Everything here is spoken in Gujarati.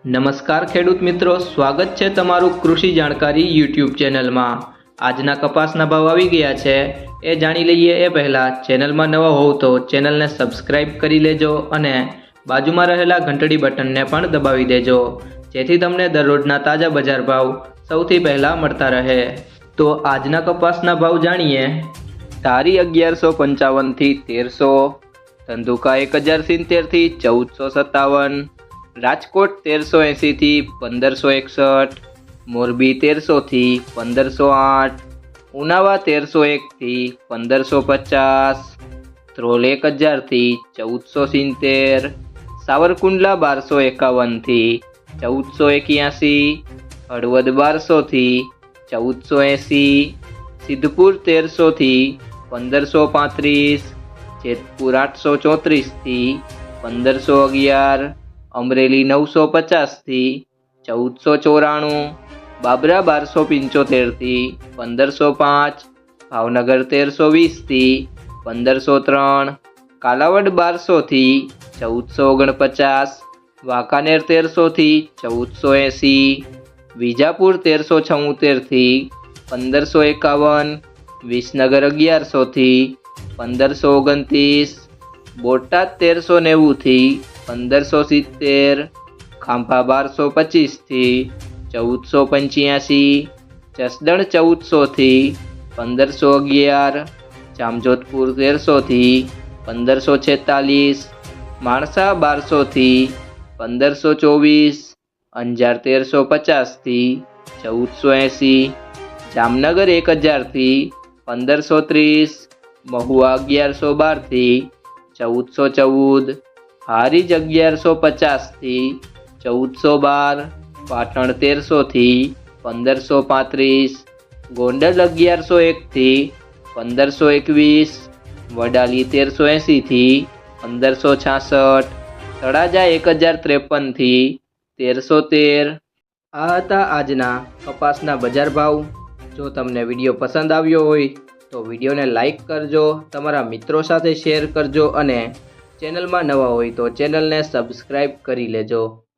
નમસ્કાર ખેડૂત મિત્રો, સ્વાગત છે તમારું કૃષિ જાણકારી યુટ્યુબ ચેનલમાં। આજના કપાસના ભાવ આવી ગયા છે એ જાણી લઈએ એ પહેલાં ચેનલમાં નવા હોવ તો ચેનલને સબસ્ક્રાઇબ કરી લેજો અને બાજુમાં રહેલા ઘંટડી બટનને પણ દબાવી દેજો, જેથી તમને દરરોજના તાજા બજાર ભાવ સૌથી પહેલાં મળતા રહે। તો આજના કપાસના ભાવ જાણીએ। ધારી 1155 થી 1300, ધંધુકા 1070 થી 1457, રાજકોટ 1380 થી 1561, મોરબી 1300 થી 1508, ઉનાવા 1301 થી 1550, ધ્રોલ 1000 થી 1470, સાવરકુંડલા 1251 થી 1481, હળવદ 1200 થી 1480, સિદ્ધપુર 1300 થી 1535, જેતપુર 834 થી 1511, અમરેલી 950 થી 1494, બાબરા 1275 થી 1505, ભાવનગર 1320 થી 1503, કાલાવડ 1200 થી 1449, વાંકાનેર 1300 થી 1480, વિજાપુર 1376 થી 1551, વિસનગર 1100 થી 1529, બોટાદ 1390 થી 1570, ખાંભા 1225 થી 1485, જસદણ 1400 થી 1511, જામજોધપુર 1300 થી 1546, માણસા 1200 થી 1524, અંજાર 1350 થી 1480, જામનગર 1000 થી 1530, મહુવા 1112 થી 1414, હારીજ 1150 થી 1412, પાટણ 1300 થી 1535, ગોંડલ 1101 થી 1521, વડાલી 1380 થી 1566, તળાજા 1053 થી 1313। આ હતા આજના કપાસના બજાર ભાવ। જો તમને વિડીયો પસંદ આવ્યો હોય તો વિડીયોને લાઈક કરજો, તમારા મિત્રો સાથે શેર કરજો અને ચેનલમાં નવા હોય તો ચેનલને સબસ્ક્રાઈબ કરી લેજો।